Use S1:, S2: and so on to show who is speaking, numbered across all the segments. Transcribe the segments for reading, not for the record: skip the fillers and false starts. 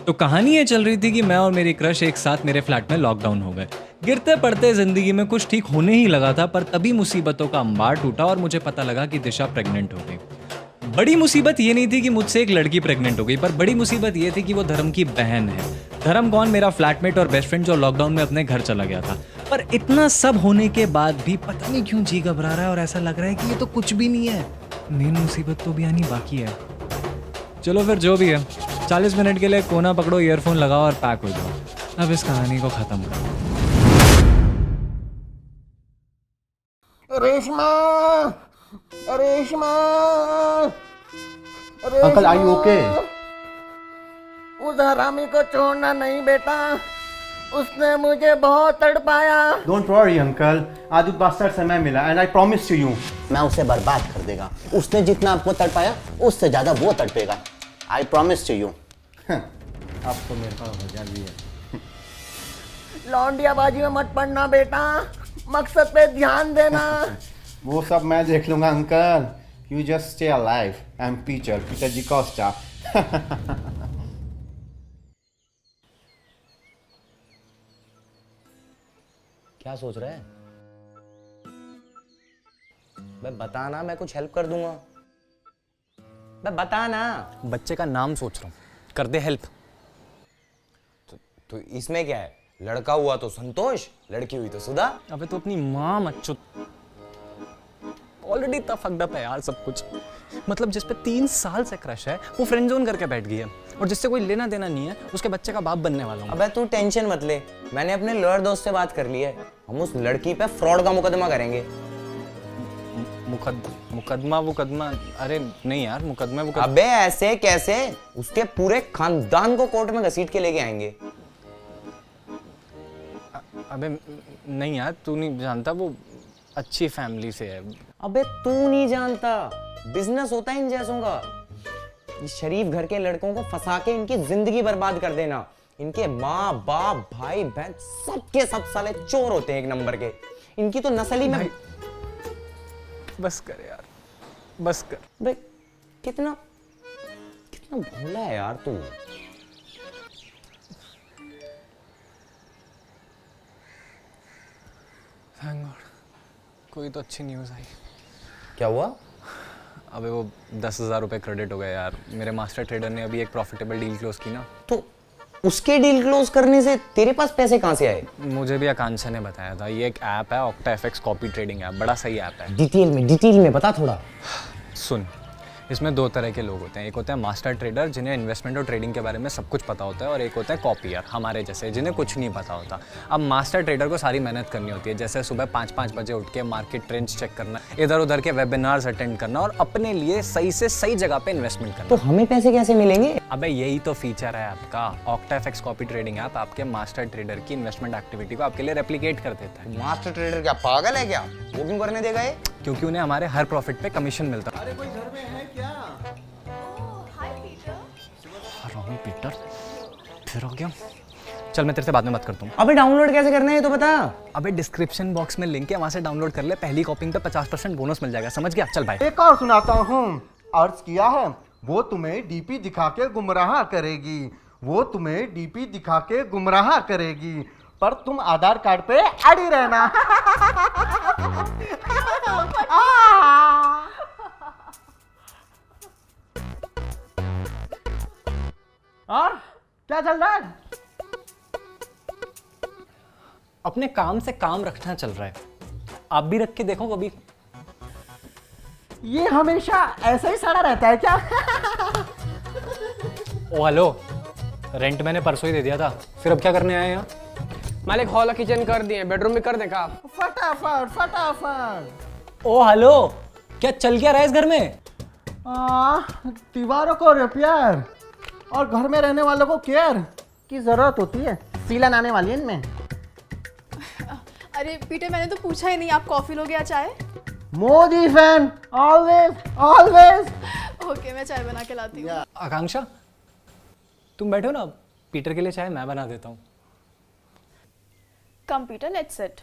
S1: तो कहानी ये चल रही थी कि मैं और मेरी क्रश एक साथ मेरे फ्लैट में लॉकडाउन हो गए। गिरते पड़ते जिंदगी में कुछ ठीक होने ही लगा था, पर तभी मुसीबतों का अंबार टूटा और मुझे पता लगा कि दिशा प्रेग्नेंट हो गई। बड़ी मुसीबत ये नहीं थी कि मुझसे एक लड़की प्रेग्नेंट हो गई, पर बड़ी मुसीबत ये थी कि वो धर्म की बहन है। धर्म कौन? मेरा फ्लैटमेट और बेस्ट फ्रेंड जो लॉकडाउन में अपने घर चला गया था। पर इतना सब होने के बाद भी पता नहीं क्यों जी घबरा रहा है और ऐसा लग रहा है कि ये तो कुछ भी नहीं है। मेन मुसीबत तो भी आनी बाकी है। चलो फिर जो भी है, 40 मिनट के लिए कोना पकड़ो, ईयरफोन लगाओ और पैक हो जाओ। अब इस कहानी को खत्म करो।
S2: Reshma, Reshma,
S3: uncle are you okay?
S2: उस हरामी को छोड़ना नहीं बेटा, उसने मुझे बहुत तड़पाया।
S3: डोंट वरी अंकल, आज बास्टर समय मिला and I promise to you
S2: मैं उसे बर्बाद कर देगा। उसने जितना आपको तड़पाया उससे ज्यादा वो तड़पेगा। I promise to you.
S3: अब तो मेरे पास वजह भी है।
S2: लौंडियाबाजी में मत पड़ना बेटा, मकसद पे ध्यान देना।
S3: वो सब मैं देख लूंगा uncle, you just stay alive. I am Peter G Costa.
S4: क्या सोच रहा है? मैं बता ना, मैं कुछ हेल्प कर दूंगा। मैं बता ना।
S5: बच्चे का नाम सोच रहा हूँ, कर दे हेल्प।
S4: तो इसमें क्या है? लड़का हुआ तो संतोष, लड़की हुई तो सुधा।
S5: अबे तो अपनी माँ मत चुत। ऑलरेडी इतना फक्ड अप है यार सब कुछ। मतलब जिस पे 3 साल से क्रश है वो फ्रेंड जोन करके बैठ गई है, और जिससे कोई लेना देना नहीं है उसके बच्चे का बाप बनने वाला हूँ।
S4: अबे तू टेंशन मत ले, मैंने अपने लॉयर दोस्त से बात कर ली है। हम उस लड़की पे फ्रॉड का मुकदमा करेंगे।
S5: मुकदमा? अरे नहीं यार, मुकदमा।
S4: अबे ऐसे कैसे? उसके पूरे खानदान को कोर्ट में घसीट के लेके आएंगे।
S5: अबे नहीं यार, तू नहीं जानता, वो अच्छी फैमिली से है।
S4: अबे तू नहीं जानता, बिजनेस होता है इन जैसों का। इस शरीफ घर के लड़कों को फंसा के इनकी जिंदगी बर्बाद कर देना। इनके माँ बाप भाई बहन सबके सब साले चोर होते हैं एक नंबर के। इनकी तो नस्ल ही में।
S5: बस कर यार, बस कर।
S4: बे कितना भोला है यार तू।
S5: थैंक गॉड, कोई तो अच्छी न्यूज़ आई।
S4: क्या हुआ?
S5: अबे वो 10,000 रुपये क्रेडिट हो गए यार। मेरे मास्टर ट्रेडर ने अभी एक प्रॉफिटेबल डील क्लोज की ना।
S4: तो उसके डील क्लोज करने से तेरे पास पैसे कहाँ से आए?
S5: मुझे भी आकांक्षा ने बताया था। ये एक ऐप है, ऑक्टाएफएक्स कॉपी ट्रेडिंग ऐप। बड़ा सही ऐप है।
S4: डिटेल में बता थोड़ा।
S5: सुन, इसमें 2 तरह के लोग होते हैं। एक होता है मास्टर ट्रेडर, जिन्हें इन्वेस्टमेंट और ट्रेडिंग के बारे में सब कुछ पता होता है, और एक होता है कॉपियर, हमारे जैसे, जिन्हें कुछ नहीं पता होता। अब मास्टर ट्रेडर को सारी मेहनत करनी होती है, जैसे सुबह 5-5 बजे उठ के मार्केट ट्रेंड्स चेक करना, इधर उधर के वेबिनार्स अटेंड करना और अपने लिए सही से सही जगह पे इन्वेस्टमेंट करना।
S4: तो हमें पैसे कैसे मिलेंगे?
S5: अबे यही तो फीचर है आपका। ऑक्टाएफएक्स कॉपी ट्रेडिंग ऐप आपके मास्टर ट्रेडर की इन्वेस्टमेंट एक्टिविटी को आपके लिए रेप्लिकेट कर देता है।
S4: मास्टर ट्रेडर क्या पागल है क्या? वो क्यों करने देगा ये?
S5: क्योंकि उन्हें हमारे हर प्रॉफिट पे कमीशन मिलता है।
S3: अरे कोई घर में है क्या?
S5: राहुल पीटर फिर हो गया। चल मैं तेरे से बाद में बात करता हूँ।
S4: अबे डाउनलोड कैसे करना है ये तो बता।
S5: अबे डिस्क्रिप्शन बॉक्स में लिंक है, वहां से डाउनलोड कर ले। पहली कॉपिंग पे 50% बोनस मिल जाएगा, समझ गया? चल भाई।
S3: एक और सुनाता हूँ। अर्ज किया है, वो तुम्हें डीपी दिखा के गुमराह करेगी, वो तुम्हें डीपी दिखा के गुमराह करेगी, पर तुम आधार कार्ड पे अड़ी रहना। और क्या चल रहा है?
S5: अपने काम से काम रखना चल रहा है। आप भी रख के देखो कभी।
S3: ये हमेशा ऐसा ही सड़ा रहता है क्या?
S5: ओ हेलो, रेंट मैंने परसों ही दे दिया था, फिर अब क्या करने आए यहाँ?
S6: मालिक हॉल और किचन कर दिए, बेडरूम भी कर दें का?
S3: फटाफट।
S5: ओ हेलो, क्या चल क्या रहा है इस घर में?
S3: दीवारों को रिपेयर और घर में रहने वालों को केयर की जरूरत होती है। सीलन आने वाली है इनमें।
S7: अरे पीटर, मैंने तो पूछा ही नहीं, आप कॉफी लोगे या चाय?
S3: Modi fan, always.
S7: ओके, मैं चाय बना के लाती हूँ।
S5: आकांक्षा, तुम बैठो ना, पीटर के लिए चाय मैं बना देता हूँ।
S7: कम पीटर, लेट्स सिट।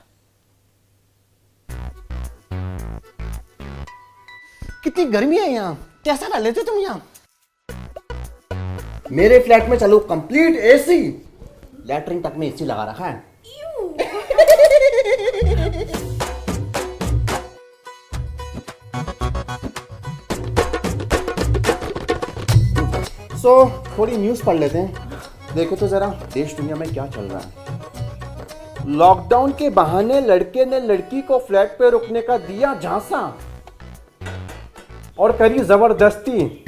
S2: कितनी गर्मी है यहाँ, कैसा रह लेते तुम यहाँ?
S3: मेरे फ्लैट में चलो कंप्लीट एसी, लैटरिन तक में एसी लगा रखा है। सो थोड़ी न्यूज पढ़ लेते हैं, देखो तो जरा देश दुनिया में क्या चल रहा है। लॉकडाउन के बहाने लड़के ने लड़की को फ्लैट पे रुकने का दिया झांसा और करी जबरदस्ती।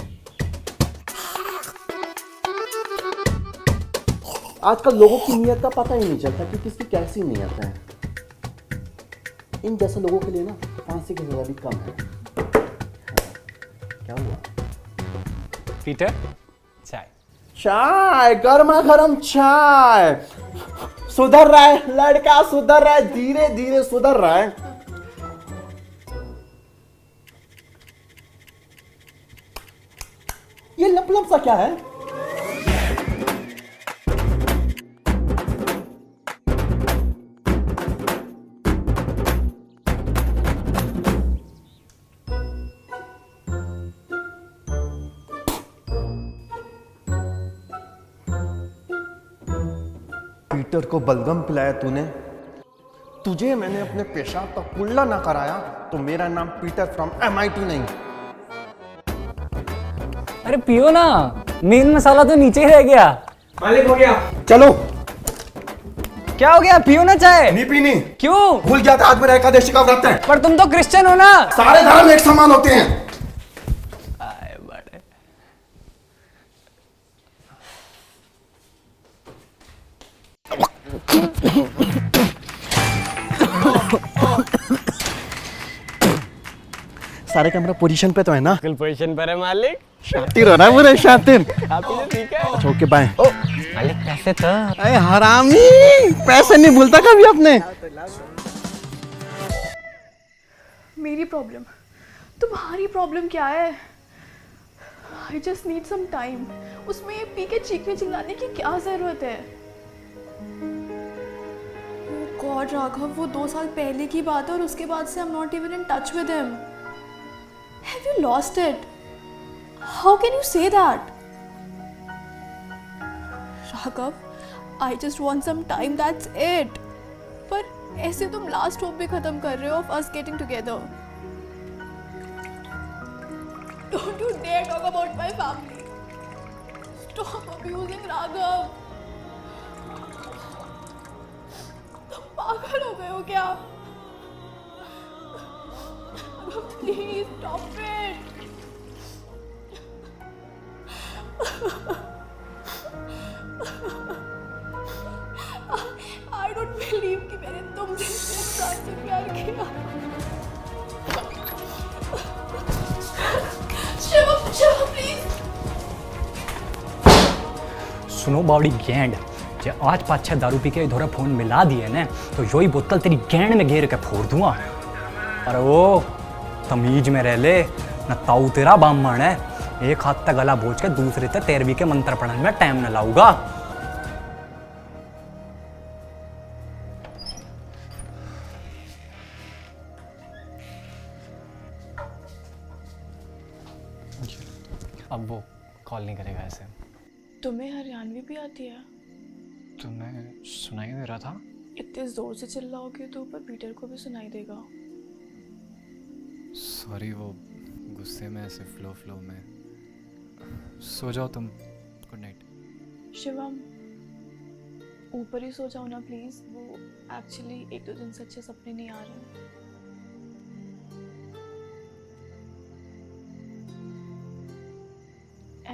S3: आजकल लोगों की नीयत का पता ही नहीं चलता कि किसकी कैसी नीयत है। इन जैसे लोगों के लिए ना फांसी की सजा भी कम है। क्या हुआ?
S5: पीटर, चाय।
S3: चाय, गर्मा गर्म चाय। सुधर रहा है लड़का, सुधर रहा है, धीरे धीरे सुधर रहा है। ये लप लप सा क्या है? पीटर को बलगम पिलाया तूने। तुझे मैंने अपने पेशाब का कुल्ला ना कराया तो मेरा नाम पीटर फ्रॉम MIT नहीं।
S5: अरे पियो ना, मेन मसाला तो नीचे ही रह गया।
S6: मालिक हो गया।
S3: चलो।
S5: क्या हो गया? पियो ना चाय।
S3: नहीं पीनी।
S5: क्यों?
S3: भूल गया था आज मेरा एकादशी का व्रत है।
S5: पर तुम तो क्रिश्चियन हो ना।
S3: सारे धर्म एक समान होते हैं। सारे कैमरा पोजीशन पे तो है ना?
S6: बिल्कुल पोजीशन पर है मालिक।
S3: शातिर हो रहा है पूरे शातिर।
S6: आप ही ठीक है।
S3: Okay bye.
S6: मालिक पैसे तो।
S3: अरे हरामी, पैसे नहीं भूलता कभी अपने।
S7: मेरी प्रॉब्लम, तुम्हारी प्रॉब्लम क्या है? I just need some time. उसमें ये पी के चीखने चिल्लाने की क्या जरूरत है? गॉड राघव, वो 2 साल पहले की बात है और उसके बाद से I am not even in touch with him. Have you lost it? How can you say that? Raghav, I just want some time, that's it. पर ऐसे तुम लास्ट होप भी खत्म कर रहे हो of us getting together. Don't you dare talk about my family. Stop abusing Raghav. तुम पागल हो गए हो क्या? Please stop it. I don't believe कि मैंने तुम जैसे इंसान से प्यार किया। शिवम प्लीज।
S5: सुनो बॉडी गैंड, जे आज 5-6 दारू पी के इधर फोन मिला दिए ने तो यो ही बोतल तेरी गैंड में घेर के फोड़ दूंगा। अरे वो तमीज में रह ले, न ताऊ तेरा बामण है। एक हाथ तक गला बोझ के दूसरे ते 13वीं के मंत्र पढ़ने में टाइम न लाऊंगा। अब वो कॉल नहीं करेगा ऐसे।
S7: तुम्हें हरियाणवी भी आती है?
S5: तुम्हें सुनाई दे रहा था?
S7: इतने जोर से चिल्लाओगे तो ऊपर पीटर को भी सुनाई देगा।
S5: सॉरी, वो गुस्से में ऐसे फ्लो में। सो जाओ तुम। Good night.
S7: शिवम, ऊपर ही सो जाओ ना प्लीज। वो एक्चुअली 1-2 दिन से अच्छे सपने नहीं आ रहे।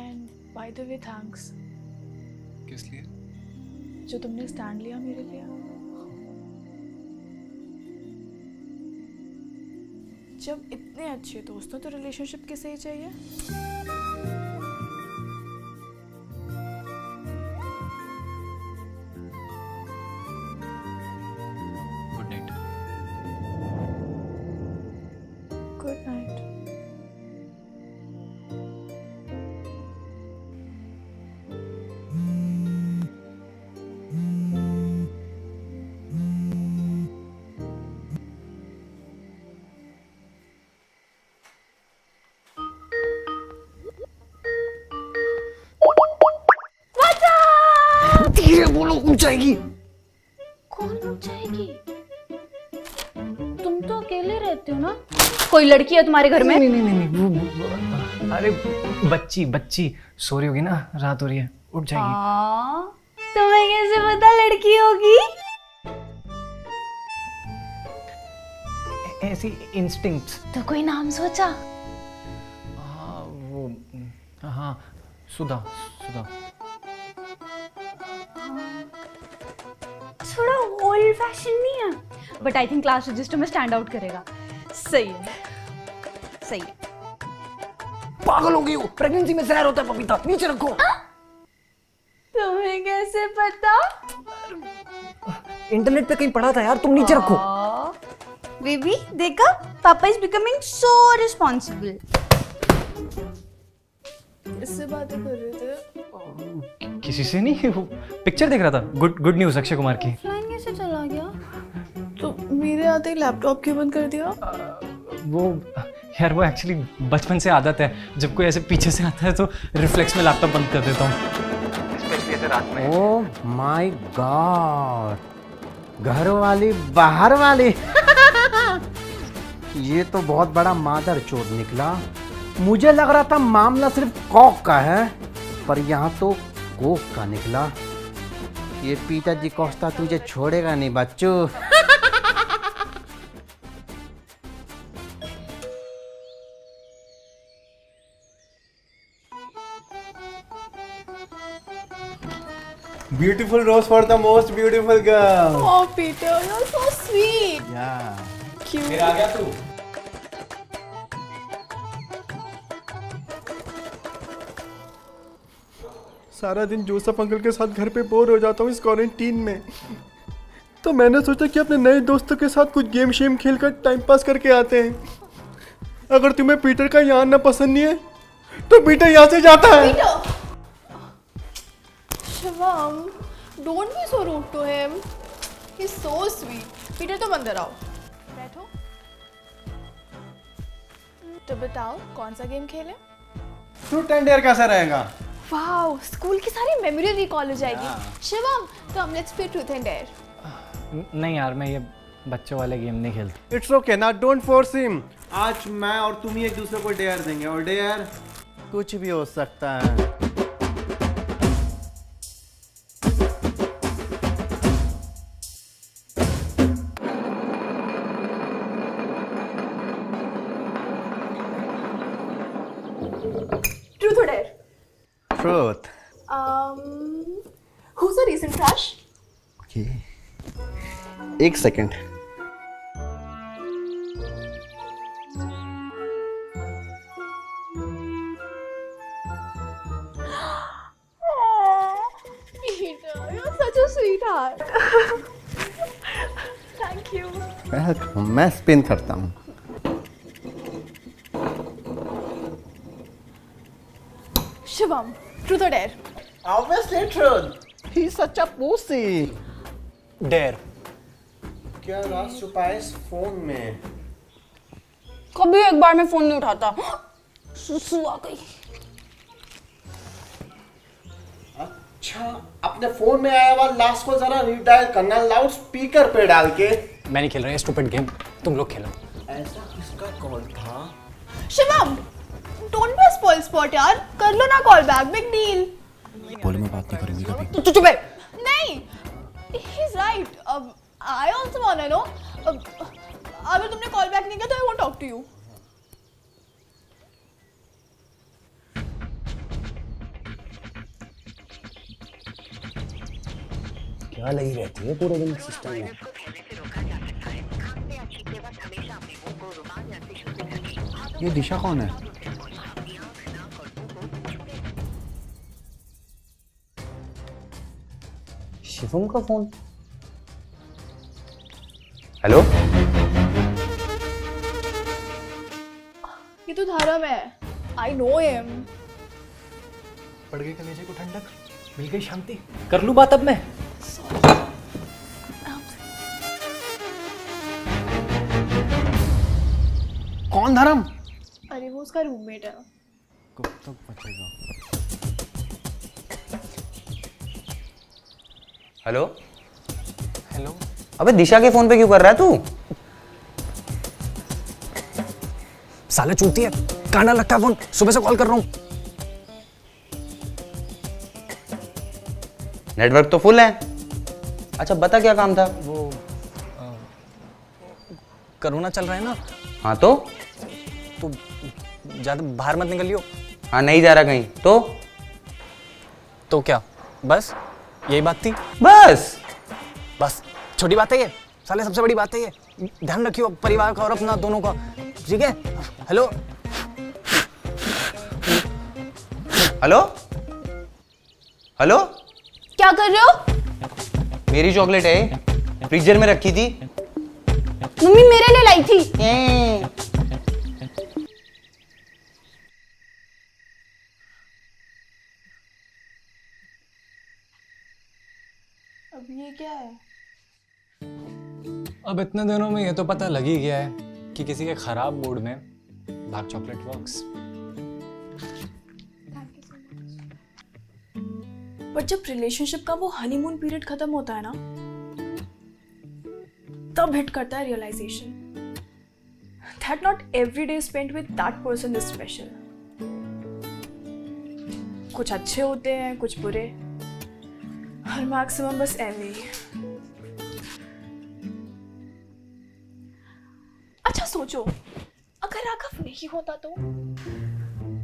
S7: And by the way thanks.
S5: किस लिए?
S7: जो तुमने स्टैंड लिया मेरे लिए। जब इतने अच्छे दोस्त हो तो रिलेशनशिप किसे ही चाहिए?
S5: Good night.
S7: Good night.
S5: बोलो उठ जाएगी।
S7: कौन उठ जाएगी? तुम तो अकेले रहते हो ना? कोई लड़की है तुम्हारे घर में?
S5: नहीं नहीं नहीं वो अरे बच्ची सो रही होगी ना, रात हो रही है, उठ जाएगी।
S7: तुम्हें कैसे पता लड़की होगी?
S5: ऐसी इंस्टिंक्ट्स।
S7: तो कोई नाम सोचा?
S5: वो हाँ सुधा।
S7: थोड़ा ओल्ड फैशन नहीं है, but I think class register में स्टैंड आउट करेगा। सही है, सही है।
S5: पागल हो गई हो, प्रेगनेंसी में जहर होता है पपीता, नीचे रखो।
S7: तुम्हें कैसे पता?
S5: इंटरनेट पे कहीं पढ़ा था यार, तुम नीचे रखो।
S7: बेबी देखा, पापा इज बिकमिंग सो रिस्पॉन्सिबल। इससे बातें कर रहे थे?
S5: किसी से नहीं, वो पिक्चर देख रहा था। गुड न्यूज़ अक्षय कुमार की।
S7: ऑफलाइन कैसे चला गया? तो मेरे आते ही लैपटॉप क्यों बंद कर दिया?
S5: वो यार वो एक्चुअली बचपन से आदत है, जब कोई ऐसे पीछे से आता है तो रिफ्लेक्स में लैपटॉप बंद कर देता हूँ, स्पेशली ऐसे रात में।
S3: ओह माय गॉड, घर वाली बाहर वाली। ये तो बहुत बड़ा मादर चोद निकला। मुझे लग रहा था मामला सिर्फ कॉक का है, पर यहाँ तो कोक का निकला। ये पीटर डी कोस्टा तुझे छोड़ेगा नहीं बच्चू। Beautiful rose for the most beautiful girl.
S7: Oh Peter, you're so sweet.
S3: Yeah.
S7: Cute.
S3: आ गया तू? सारा दिन जोसेफ अंकल के साथ घर पे बोर हो जाता हूँ इस क्वारंटीन में, तो मैंने सोचा कि अपने नए दोस्तों के साथ कुछ गेम शेम खेल कर टाइम पास करके आते हैं। अगर तुम्हें पीटर का यहाँ आना पसंद नहीं है तो पीटर यहाँ से जाता है।
S7: Peter. Shivam, don't be so rude to him. He's so sweet. Peter तुम अंदर आओ, बैठो। तो बताओ कौन सा गेम खेलें?
S3: ट्रूथ एंड डेयर कैसा रहेगा?
S7: वाओ, स्कूल की सारी मेमोरी रिकॉल हो जाएगी। शिवम, तो हम let's play truth and dare.
S5: नहीं यार, मैं ये बच्चों वाले गेम नहीं खेलता।
S3: इट्स ओके ना, डोंट फोर्स हिम। आज मैं और तुम ही एक दूसरे को डेयर देंगे, और डेयर कुछ भी हो सकता है।
S7: ट्रूथ और dare?
S3: Truth.
S7: Who's a recent crush?
S3: Okay, एक second.
S7: Peter, you're such a sweetheart. Thank you.
S3: मैं स्पिन करता हूँ।
S7: शिवम, ट्रूथ और dare?
S3: Obviously truth. He's such a pussy.
S5: Dare.
S3: क्या राज छुपा है इस फोन में?
S7: कभी एक बार में फोन नहीं उठाता। सुसु आ गई।
S3: अच्छा, अपने फोन में आया हुआ लास्ट को जरा रीडायल करना लाउड स्पीकर पे डाल के।
S5: मैं नहीं खेल रहा ये स्टूपिड गेम, तुम लोग खेलो।
S3: ऐसा किसका कॉल था?
S7: Shivam, don't be spoil spot यार, कर लो ना कॉल बैक, बिग डील।
S3: बोले मैं बात नहीं करूंगी कभी।
S7: तू चुप है। नहीं, ही इज राइट। अब I also want to know, अगर तुमने कॉल बैक नहीं किया तो I won't talk to you.
S4: क्या लगी रहती है पूरे दिन सिस्टम में?
S3: ये दिशा कौन है?
S4: शिवम का फोन। हेलो,
S7: ये तो धर्म है, आई नो हिम।
S5: पड़ गई कलेजे को ठंडक, मिल गई शांति। कर लूं बात अब मैं?
S3: कौन धर्म?
S7: अरे वो उसका रूममेट है।
S3: कब तक बचेगा?
S4: Hello
S5: hello.
S4: अबे दिशा के फोन पे क्यों कर रहा है तू?
S5: साले चूती है, कांडा लगता है फोन, सुबह से कॉल कर रहा हूँ।
S4: नेटवर्क तो फुल है। अच्छा बता क्या काम था?
S5: वो कोरोना चल रहा है ना,
S4: हाँ तो
S5: ज्यादा बाहर मत निकलियो।
S4: हाँ नहीं जा रहा कहीं
S5: तो क्या, बस यही बात थी?
S4: बस
S5: छोटी बात है ये साले, सबसे बड़ी बात है ये। ध्यान रखियो परिवार का और अपना दोनों का, ठीक है? Hello
S4: hello hello.
S7: क्या कर रहे हो?
S4: मेरी चॉकलेट है, फ्रीजर में रखी थी।
S7: मम्मी मेरे लिए लाई थी। अब ये क्या है?
S5: अब इतने दिनों में ये तो पता लग ही गया है कि किसी के खराब मूड में डार्क चॉकलेट वर्क्स।
S7: पर जब रिलेशनशिप का वो हनीमून पीरियड खत्म होता है ना, तब हिट करता है realization that not every day spent with that person is special. कुछ अच्छे होते हैं, कुछ बुरे, और मैक्सिमम बस एवरी। अच्छा सोचो, अगर राघव नहीं होता तो?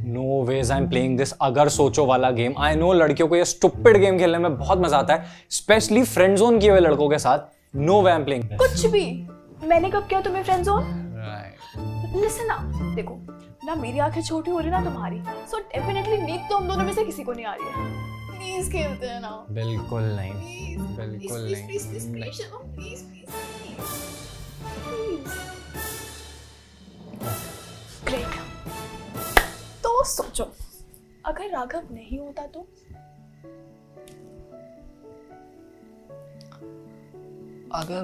S5: No way I am playing this अगर सोचो वाला गेम। आई नो लड़कियों को ये स्टुपिड गेम खेलने में बहुत मजा आता है, स्पेशली फ्रेंड जोन किए हुए लड़कों के साथ। No way I am playing this.
S7: कुछ भी। मैंने कब किया तुम्हें फ्रेंड जोन? लिसन ना, देखो ना मेरी आंखें छोटी हो रही ना तुम्हारी, सो डेफिनेटली नींद तो हम दोनों में से किसी को नहीं आ रही है। प्लीज खेलते हैं ना।
S5: बिल्कुल नहीं, बिल्कुल नहीं।
S7: Please great. तो सोचो, अगर राघव नहीं होता तो?
S5: अगर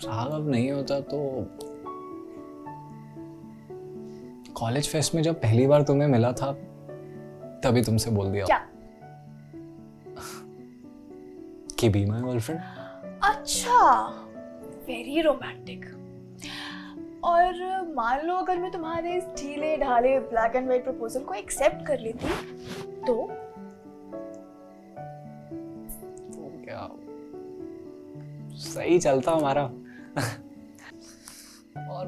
S5: राघव नहीं होता तो कॉलेज फेस्ट में जब पहली बार तुम्हें मिला था तभी तुमसे बोल दिया
S7: क्या?
S5: कि बी माय गर्लफ्रेंड।
S7: अच्छा, वेरी रोमांटिक। और मान लो अगर मैं तुम्हारे इस ढीले ढाले ब्लैक एंड व्हाइट प्रपोजल को एक्सेप्ट कर लेती तो?
S5: क्या सही चलता हमारा। और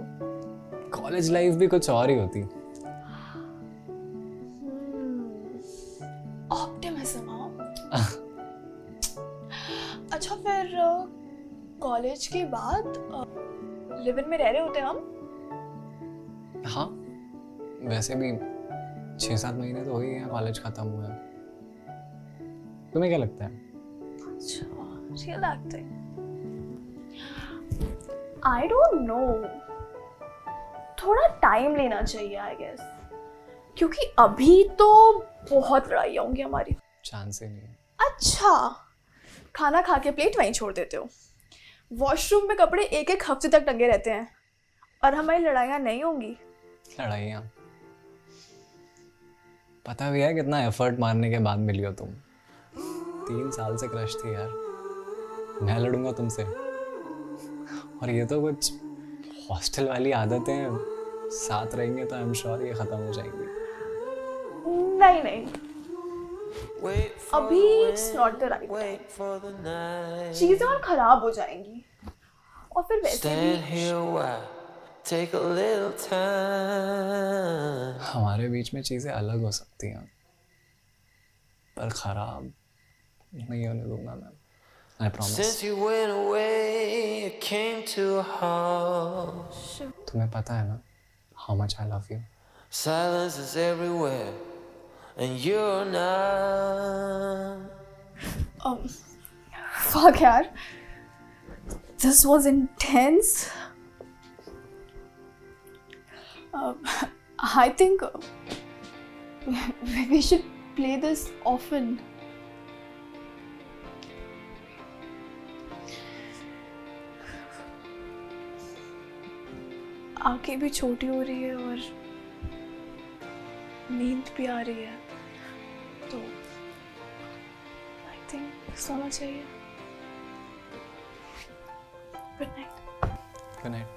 S5: कॉलेज लाइफ भी कुछ और ही होती।
S7: ऑप्टिमिज्म। अच्छा फिर कॉलेज के बाद लिव इन में रह रहे होते हम?
S5: हाँ वैसे भी 6-7 महीने तो हो ही हैं कॉलेज खत्म हुए। तुम्हें क्या लगता है?
S7: अच्छा, real acting. I don't know, थोड़ा टाइम लेना चाहिए आई गेस, क्योंकि अभी तो बहुत लड़ाई होंगी हमारी।
S5: चांस ही नहीं है।
S7: अच्छा, खाना खा के प्लेट वहीं छोड़ देते हो, वॉशरूम में कपड़े एक एक हफ्ते तक टंगे रहते हैं, और हमारी लड़ाइयाँ नहीं होंगी।
S5: लड़ाइयाँ पता भी है कितना एफर्ट मारने के बाद मिली हो तुम। 3 साल से क्रश थी यार, मैं लड़ूंगा तुमसे? और ये तो कुछ हॉस्टल वाली आदतें, साथ रहेंगे तो आई एम श्योर ये खत्म हो जाएंगी।
S7: नहीं नहीं, अभी it's not the right time, चीजें और खराब हो जाएंगी, और फिर वैसे भी
S5: हमारे बीच में चीजें अलग हो सकती हैं पर खराब नहीं होने दूंगा मैं, आई प्रॉमिस। तुम्हें पता है ना how much I love you.
S8: Silence is everywhere, and you're not.
S7: fuck यार, this was intense. I think we should play this often. आंखें भी छोटी हो रही है और नींद भी आ रही है, तो थिंक सोना चाहिए। Good night.
S5: Good night.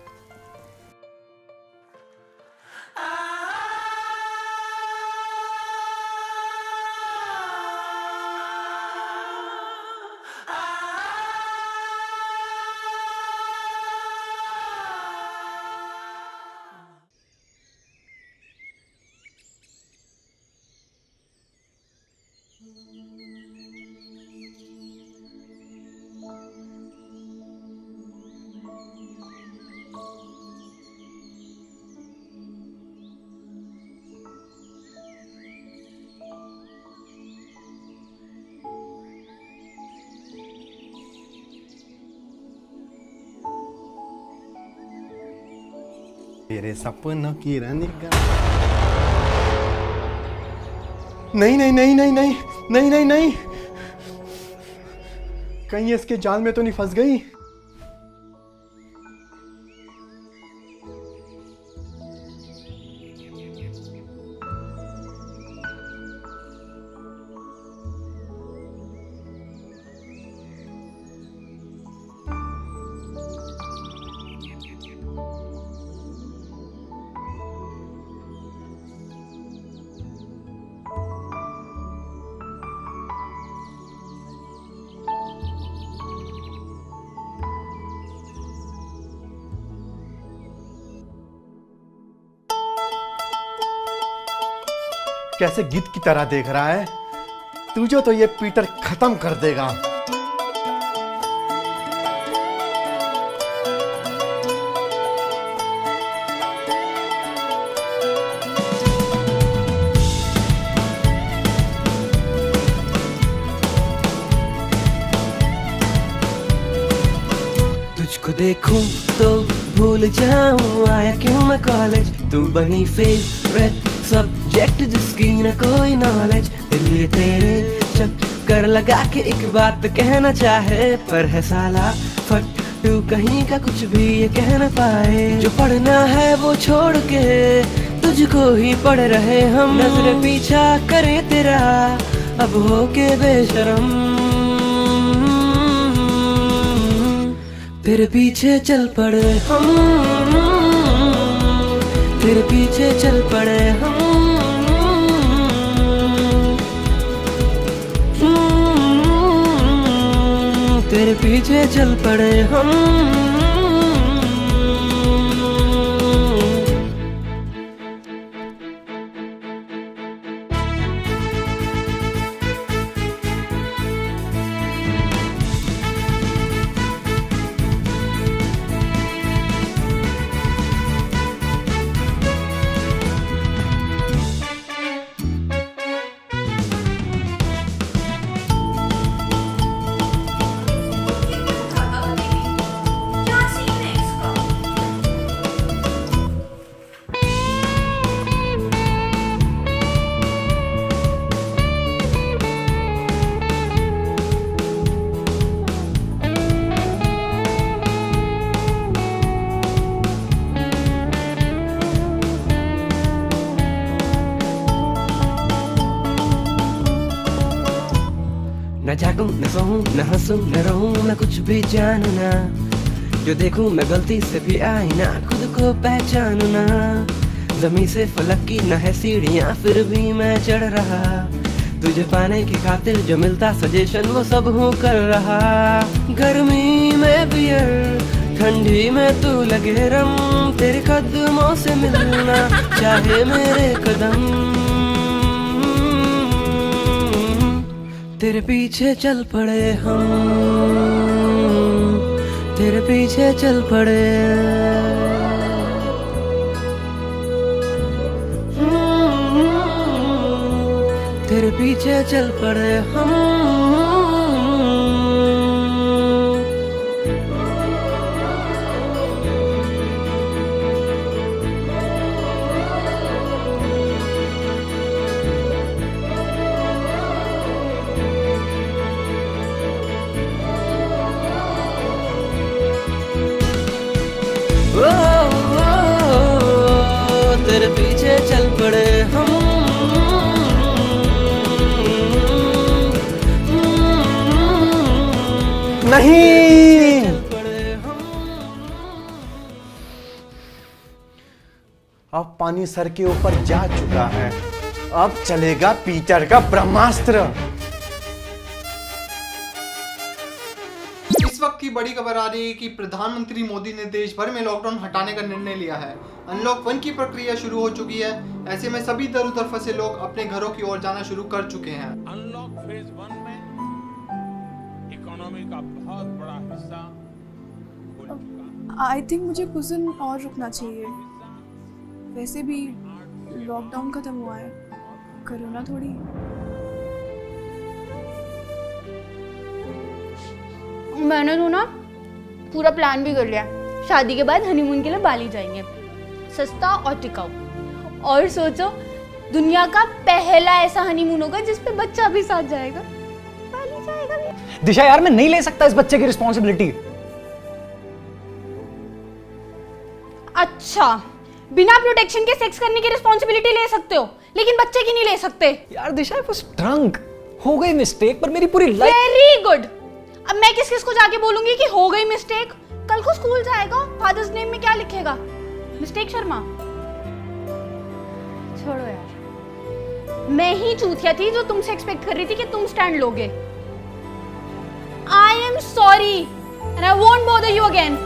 S3: मेरे सपनों की रानी का नहीं नहीं नहीं नहीं नहीं नहीं नहीं नहीं कहीं इसके जाल में तो नहीं फंस गई। कैसे गीत की तरह देख रहा है तुझे, तो ये पीटर खत्म कर देगा।
S9: तुझको देखूं तो भूल जाऊं आया क्यों मैं कॉलेज, तू बनी फेवरेट सब्जेक्ट जिसकी न कोई नॉलेज। दिल ये तेरे चक्कर लगा के एक बात कहना चाहे, पर है साला फट तू कहीं का कुछ भी ये कह न पाए। जो पढ़ना है वो छोड़ के तुझको ही पढ़ रहे हम, नजर पीछा करे तेरा अब हो के बेशरम। तेरे पीछे चल पड़े हम, तेरे पीछे चल पड़े हम, तेरे पीछे चल पड़े हम। न जागूं न सोऊं न हंसूं न रोऊं न कुछ भी जानू ना, जो देखूं मैं गलती से भी आई ना खुद को पहचानू ना। जमीन से फलक की न है सीढ़ियां फिर भी मैं चढ़ रहा, तुझे पाने की खातिर जो मिलता सजेशन वो सब हूँ कर रहा। गर्मी में बियर ठंडी में तू लगे रम, तेरे कदमों से मिलना चाहे मेरे कदम। तेरे पीछे चल पड़े हम, तेरे पीछे चल पड़े। तेरे पीछे चल पड़े हम। तेरे पीछे चल पड़े हम,
S4: नहीं। अब पानी सर के ऊपर जा चुका है, अब चलेगा पीटर का ब्रह्मास्त्र।
S3: इस वक्त की बड़ी खबर आ रही है कि प्रधानमंत्री मोदी ने देश भर में लॉकडाउन हटाने का निर्णय लिया है। अनलॉक 1 की प्रक्रिया शुरू हो चुकी है। ऐसे में सभी दर उधर फंसे लोग अपने घरों की ओर जाना शुरू कर चुके हैं।
S10: अनलॉक फेज 1 में इकोनॉमी का बहुत बड़ा हिस्सा
S7: आई थिंक मुझे कुछ दिन और रुकना चाहिए। वैसे भी लॉकडाउन खत्म हुआ है, कोरोना थोड़ी।
S11: मैंने तो ना पूरा प्लान भी कर लिया। शादी के बाद हनीमून के लिए बाली जाएंगे, सस्ता और टिकाऊ। और सोचो, दुनिया का पहला ऐसा हनीमून होगा जिस पे बच्चा भी साथ जाएगा, बाली जाएगा भी।
S5: दिशा यार, मैं नहीं ले सकता इस बच्चे की रिस्पॉन्सिबिलिटी।
S11: अच्छा, बिना प्रोटेक्शन के सेक्स करने की रिस्पॉन्सिबिलिटी ले सकते हो, लेकिन बच्चे की नहीं ले सकते।
S5: यार दिशा, आई वाज ड्रंक, हो गई मिस्टेक, पर मेरी पूरी लाइफ।
S11: Very good. अब मैं किस किस को जाके बोलूंगी कि हो गई मिस्टेक? कल को स्कूल जाएगा, फादर्स नेम में क्या लिखेगा? मिस्टेक शर्मा। छोड़ो यार, मैं ही चूतिया थी जो तुमसे एक्सपेक्ट कर रही थी कि तुम स्टैंड लोगे। I am sorry and I won't bother you again.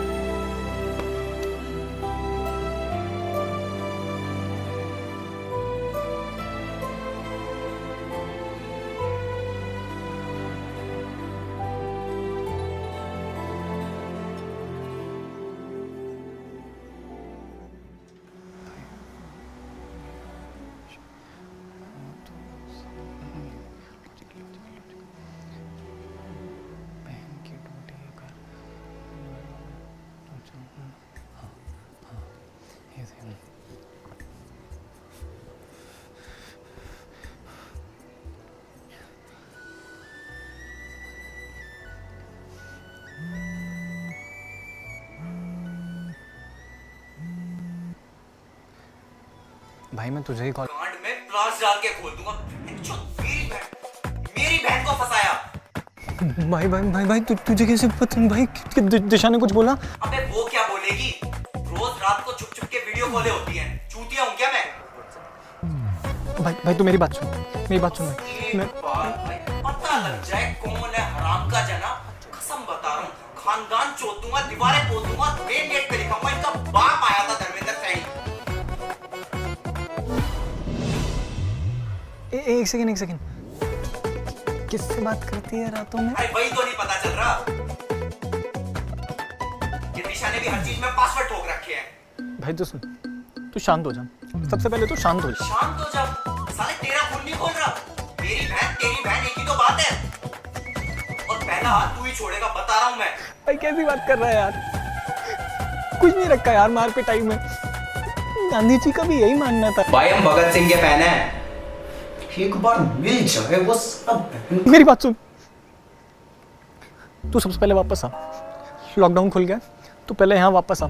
S5: भाई मैं तुझे ही कॉल।
S6: कांड में प्लास डाल के खोल दूंगा। मेरी बहन को फंसाया।
S5: भाई भाई भाई भाई तुझे कैसे पता? भाई दिशा ने कुछ बोला?
S6: अबे वो क्या बोलेगी? रोज रात को छुप छुप के वीडियो कॉलें होती हैं। चूतिया हूं क्या मैं?
S5: भाई भाई तू मेरी बात सुन, मेरी बात सुन भाई। मैं
S6: पता लग जाए कौन है हराम का जना। कसम बता रहा हूँ, खानदान चोद दूंगा, दीवारें पोत दूंगा, मेन गेट पे लिखूंगा इनका बाप आया था धर्मेंद्र सैनी।
S5: एक सेकंड, किससे बात करती है रातों में?
S6: अरे वही तो नहीं पता चल रहा। ये दिशा ने भी हर चीज में पासवर्ड ठोक रखे हैं।
S5: भाई तू सुन, तू शांत हो जा। सबसे पहले तो शांत हो जा।
S6: शांत हो जा। साले तेरा खून नहीं खोल रहा। मेरी बहन तेरी बहन एक ही तो बात है। और पहला हाथ तू ही छोड़ेगा, बता रहा हूं मैं।
S5: भाई कैसी बात कर रहा है यार? कुछ नहीं रखा यार मार पिटाई में। गांधी जी का भी यही मानना था।
S6: भाई हम भगत सिंह के फैन हैं। एक बार मिल जाए वो सब।
S5: मेरी बात सुन, तू सबसे पहले वापस आ। लॉकडाउन खुल गया, तू पहले यहाँ वापस आ,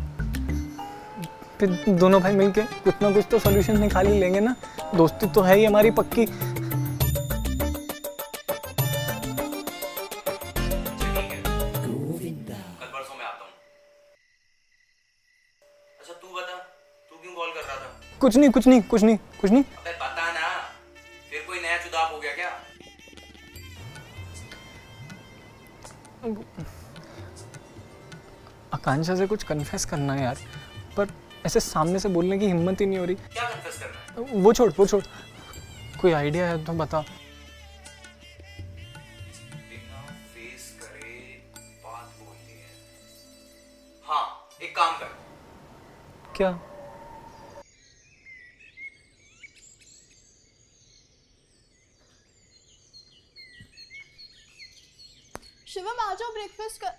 S5: फिर दोनों भाई मिलके कुछ ना कुछ तो सॉल्यूशन निकाल ही लेंगे ना। दोस्ती तो है ही हमारी पक्की।
S6: कल परसों मैं आता हूँ। अच्छा तू बता, तू क्यों कॉल कर रहा था?
S5: कुछ नहीं।
S6: अबे बता ना, फिर कोई नया चुदाव हो गया क्या?
S5: आकांक्षा से कुछ कन्फेस करना है यार, पर ऐसे सामने से बोलने की हिम्मत ही नहीं हो रही।
S6: क्या कन्फेस करना है?
S5: वो छोड़। कोई आइडिया है तो बता।
S6: बिना फेस करे बात बोलनी है। हाँ, एक काम कर।
S5: क्या?
S7: शिवम आ जाओ, ब्रेकफास्ट कर।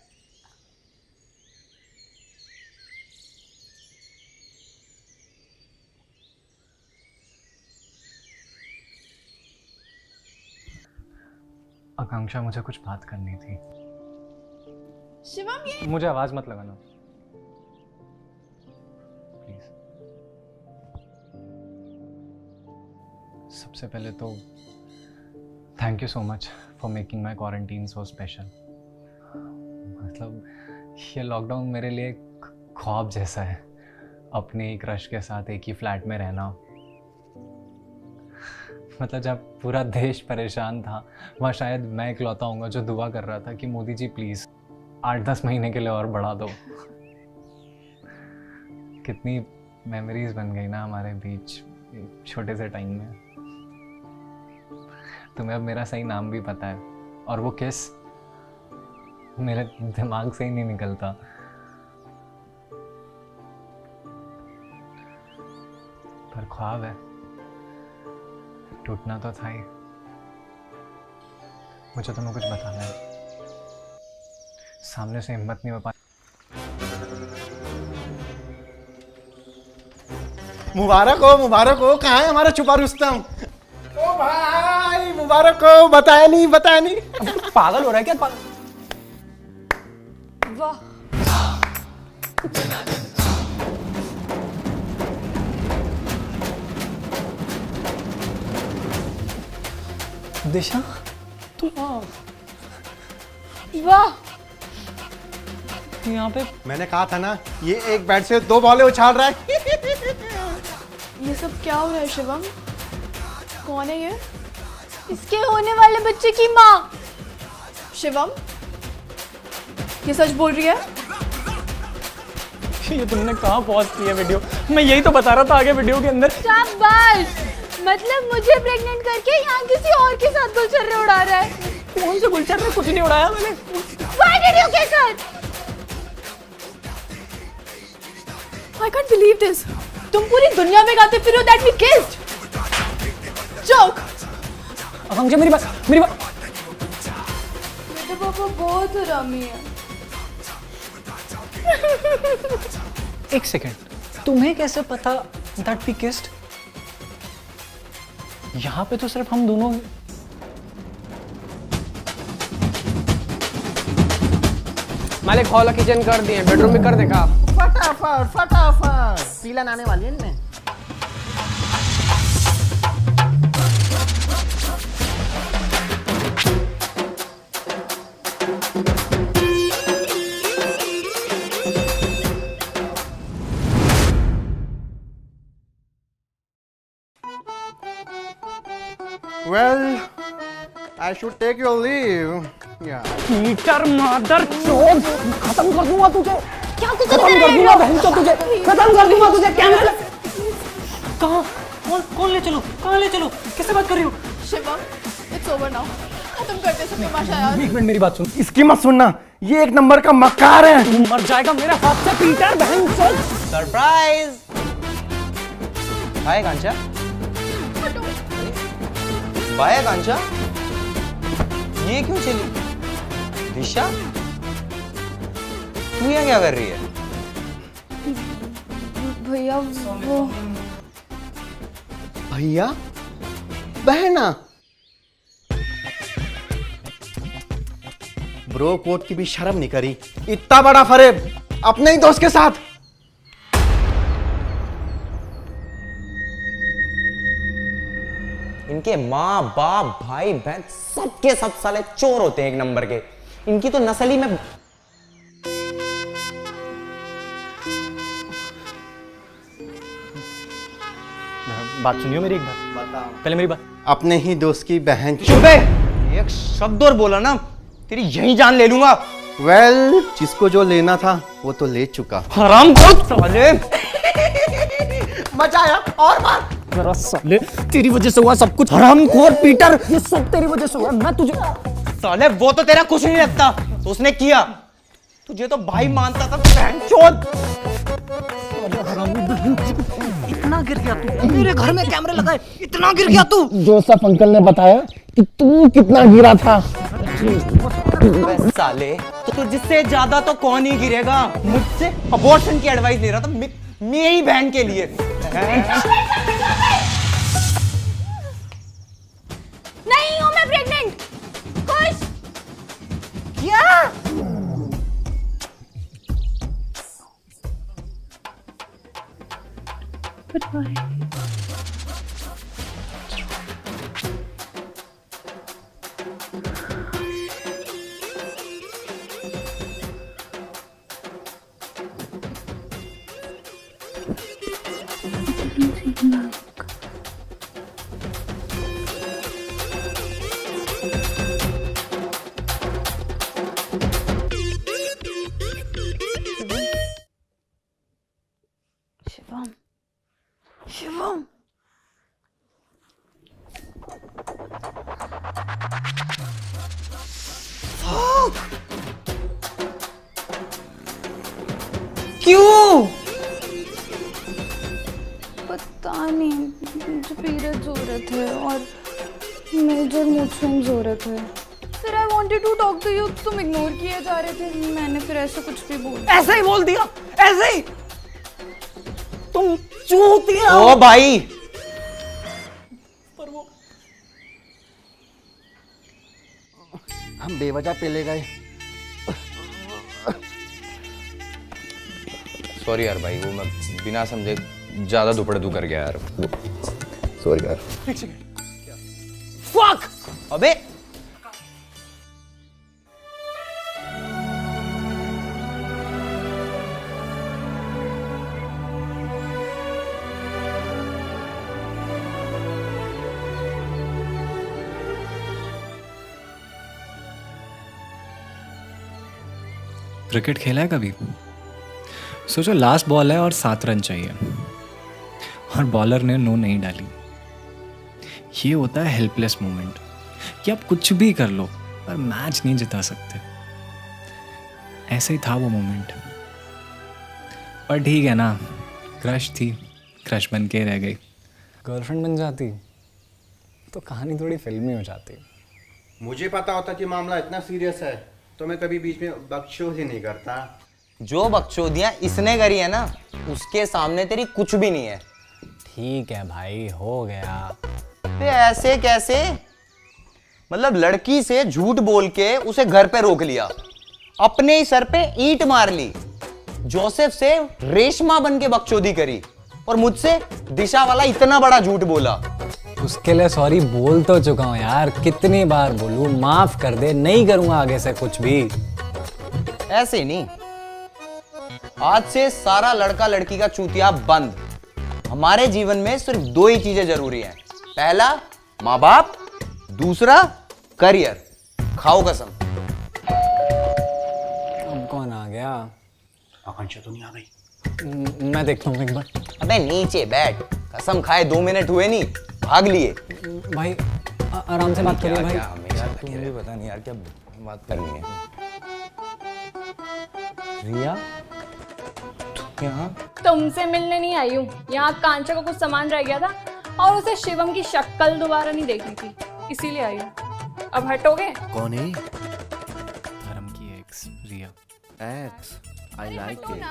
S5: आकांक्षा, मुझे कुछ बात करनी थी।
S7: शिवम ये
S5: मुझे आवाज मत लगाना प्लीज। सबसे पहले तो thank you so much for making my quarantine so special. मतलब ये लॉकडाउन मेरे लिए एक ख्वाब जैसा है, अपने ही क्रश के साथ एक ही फ्लैट में रहना। मतलब जब पूरा देश परेशान था, वहाँ शायद मैं इकलौता हूँगा जो दुआ कर रहा था कि मोदी जी प्लीज़ 8-10 महीने के लिए और बढ़ा दो। कितनी मेमोरीज बन गई ना हमारे बीच छोटे से टाइम में। तुम्हें अब मेरा सही नाम भी पता है, और वो किस मेरे दिमाग से ही नहीं निकलता। पर ख्वाब है, टूटना तो था ही। मुझे तुम्हें कुछ बताना है, सामने से हिम्मत नहीं हो पा।
S3: मुबारक हो, कहाँ है हमारा छुपा रुस्तम? ओ भाई मुबारक हो, बताया नहीं।
S5: पागल हो रहा है क्या?
S11: वाह,
S5: दिशा तू
S11: वाह,
S5: यहाँ पे
S3: मैंने कहा था ना, ये एक बैट से 2 बॉलें उछाल रहा है।
S7: ये सब क्या हो रहा है शिवम? कौन है ये?
S11: इसके होने वाले बच्चे की माँ।
S7: शिवम, ये सच बोल रही है?
S5: ये तुमने कहाँ पॉज किया वीडियो? मैं यही तो बता रहा था आगे वीडियो के अंदर।
S11: शाबाश, मतलब मुझे प्रेग्नेंट करके यहाँ किसी और के साथ गुलछर्रे उड़ा रहा है।
S5: कौन से गुलछर्रे? कुछ नहीं उड़ाया मैंने।
S11: Why did you kiss her?
S7: I can't believe this. तुम पूरी दुनिया में गाते फिर हो that we kissed. Joke.
S5: आकांक्षा मेरी बात।
S7: मेरे पापा बहुत हरामी है।
S5: एक सेकेंड, तुम्हें कैसे पता that we kissed? यहाँ पे तो सिर्फ हम दोनों।
S4: मालिक हॉल किचन कर दिए, बेडरूम भी कर देखा।
S2: फटाफट सीलन आने वाली है इनमें।
S3: Well, I should take your leave. Yeah.
S5: Peter मादर चोद, खत्म कर दूंगा तुझे।
S11: क्या कुछ
S5: खत्म कर दूंगा बहन चोद तुझे, खत्म कर दूंगा तुझे। कैमरा कहाँ? कौन ले चलो? कहाँ ले चलो? किससे बात कर रही हो?
S7: Shivam, it's over now. खत्म करते सब तमाशा यार।
S5: एक मिनट मेरी बात सुन।
S3: इसकी मत सुनना, ये एक नंबर का मक्कार है।
S5: तू मर जाएगा मेरे हाथ से पीटर, बहन चोद।
S4: सरप्राइज। हाय कांचा। बाय कांचा। ये क्यों चली? दिशा, तू यहाँ क्या कर रही है?
S7: भैया वो
S3: भैया बहना, ब्रो कोड की भी शर्म नहीं करी, इतना बड़ा फरेब अपने ही दोस्त के साथ।
S4: इनके माँ बाप भाई बहन सबके सब साले चोर होते हैं एक नंबर के। इनकी तो नस्ल ही में।
S5: बात सुनियो मेरी एक बार। पहले मेरी बात।
S3: अपने ही दोस्त की बहन।
S4: चुप है, एक शब्द और बोला ना तेरी यही जान ले लूंगा।
S3: वेल, जिसको जो लेना था वो तो ले चुका।
S4: हरामखोर साले।
S3: मचाया और मार।
S5: मेरा साले, तेरी वजह से हुआ सब कुछ। हरामखोर पीटर, ये सब तेरी वजह से हुआ। मैं तुझे
S4: साले, वो तो तेरा कुछ नहीं लगता तो उसने किया। तुझे तो भाई मानता था बहनचोद।
S5: इतना गिर गया तू? मेरे घर में कैमरे लगाए, इतना गिर गया तू?
S3: जोसेफ अंकल ने बताया कि तू कितना गिरा था।
S4: साले, तो तुझसे ज्यादा तो कौन ही गिरेगा? मुझसे अबॉर्शन की एडवाइस ले रहा था मेरी बहन के लिए।
S11: नहीं हूँ मैं प्रेग्नेंट। खुश?
S2: क्या?
S11: तिलक। शिवम, शिवम,
S4: क्यों?
S11: पता नहीं, मुझे पीरियड्स हो रहे थे और मेजर मूड स्विंग्स हो रहे थे। फिर I wanted to talk to you, तुम इग्नोर किए जा रहे थे। मैंने फिर ऐसे कुछ भी बोल
S4: ऐसे ही बोल दिया, ऐसे ही। तुम चूतिया। ओ भाई,
S2: हम बेवजह पेले गए।
S4: सॉरी यार भाई, वो मैं बिना समझे ज्यादा दुपड़े कर गया यार। सॉरी यार। फक! अबे
S1: क्रिकेट खेला है कभी? सोचो लास्ट बॉल है और 7 रन चाहिए और बॉलर ने नो नहीं डाली। ये होता है हेल्पलेस मोमेंट कि आप कुछ भी कर लो पर मैच नहीं जिता सकते। ऐसे ही था वो मोमेंट। पर ठीक है ना, क्रश थी, क्रश बन के रह गई।
S5: गर्लफ्रेंड बन जाती तो कहानी थोड़ी फिल्मी हो जाती।
S3: मुझे पता होता कि मामला इतना सीरियस है तो मैं कभी बीच में बकचोदी नहीं करता।
S4: जो बकचोदियां इसने करी है ना, उसके सामने तेरी कुछ भी नहीं है।
S5: ठीक है भाई, हो गया।
S4: ते ऐसे कैसे? मतलब लड़की से झूठ बोल के उसे घर पे रोक लिया, अपने ही सर पे ईंट मार ली, जोसेफ से रेशमा बन के बकचोदी करी और मुझसे दिशा वाला इतना बड़ा झूठ बोला।
S5: उसके लिए सॉरी बोल तो चुका हूँ यार, कितनी बार बोलूं, माफ कर दे, नहीं करूंगा आगे से कुछ भी।
S4: ऐसे नहीं, आज से सारा लड़का लड़की का चूतिया बंद। हमारे जीवन में सिर्फ 2 ही चीजें जरूरी हैं। पहला माँ बाप, दूसरा करियर। खाओ कसम।
S5: अब कौन आ गया?
S3: आकांक्षा तो नहीं आ गई?
S5: मैं देखता हूँ एक बार।
S4: अबे नीचे बैठ, कसम खाए 2 मिनट हुए नहीं, भाग लिए।
S5: भाई आराम से बात करिए भाई।
S4: तुम्हें भी पता नहीं यार क्या बात करनी है।
S5: रिया, तुम यहाँ?
S7: तुमसे मिलने नहीं आई हूँ, यहाँ कांचा का कुछ सामान रह गया था और उसे शिवम की शक्ल दोबारा नहीं देखनी थी, इसीलिए आई हूँ। अब हटोगे?
S2: कौन है?
S1: धर्म की ex Riya.
S2: Ex, I like it.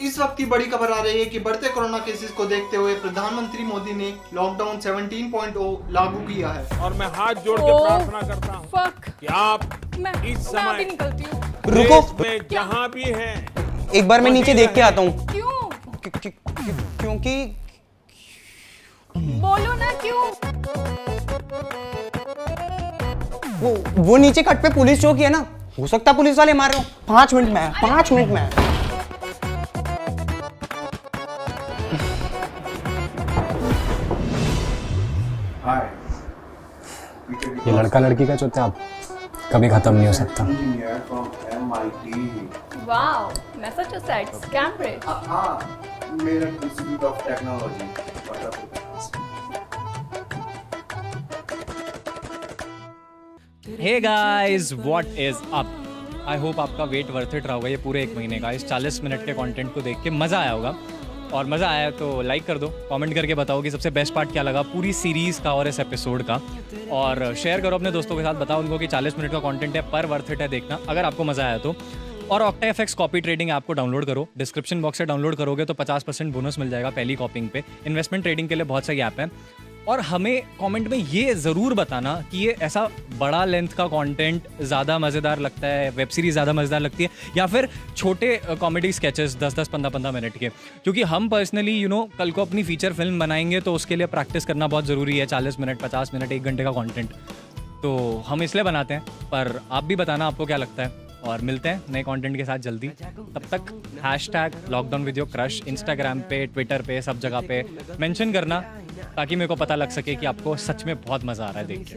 S3: इस वक्त की बड़ी खबर आ रही है कि बढ़ते कोरोना केसेस को देखते हुए प्रधानमंत्री मोदी ने लॉकडाउन 17.0 लागू किया है।
S10: और मैं हाथ जोड़ के प्रार्थना करता हूँ कि आप इस समय
S4: रुको,
S10: देश में जहाँ भी हैं,
S4: एक बार मैं नीचे देख के आता हूँ।
S7: क्यों?
S4: क्योंकि
S7: बोलो ना क्यों?
S4: वो नीचे कट पे पुलिस चौकी है ना, हो सकता है पुलिस वाले मार रहे हो। 5 मिनट में, 5 मिनट में।
S5: ये लड़का लड़की का चौथा कभी खत्म नहीं हो सकता।
S7: Wow, Massachusetts, Cambridge.
S3: मेरा institute of technology.
S1: Hey guys, what is up? I hope आपका वेट वर्थ इट रहा होगा ये पूरे 1 महीने का। इस 40 मिनट के कंटेंट को देख के मज़ा आया होगा, और मज़ा आया तो लाइक कर दो, कमेंट करके बताओ कि सबसे बेस्ट पार्ट क्या लगा पूरी सीरीज़ का और इस एपिसोड का, और शेयर करो अपने दोस्तों के साथ। बताओ उनको कि 40 मिनट का कंटेंट है पर वर्थ इट है देखना, अगर आपको मज़ा आया तो। और OctaFX कॉपी ट्रेडिंग ऐप को डाउनलोड करो, डिस्क्रिप्शन बॉक्स से डाउनलोड करोगे तो 50% बोनस मिल जाएगा पहली कॉपिंग पे। इन्वेस्टमेंट ट्रेडिंग के लिए बहुत सही ऐप है। और हमें कमेंट में ये ज़रूर बताना कि ये ऐसा बड़ा लेंथ का कंटेंट ज़्यादा मज़ेदार लगता है, वेब सीरीज़ ज़्यादा मज़ेदार लगती है, या फिर छोटे कॉमेडी स्केचेस 10-10, 15-15 मिनट के। क्योंकि हम पर्सनली कल को अपनी फीचर फिल्म बनाएंगे तो उसके लिए प्रैक्टिस करना बहुत ज़रूरी है। 40 मिनट, 50 मिनट, 1 घंटे का कॉन्टेंट तो हम इसलिए बनाते हैं। पर आप भी बताना आपको क्या लगता है, और मिलते हैं नए कंटेंट के साथ जल्दी। तब तक #LockdownWithYourCrush इंस्टाग्राम पे, ट्विटर पे, सब जगह पे मेंशन करना ताकि मेरे को पता लग सके कि आपको सच में बहुत मज़ा आ रहा है देख के।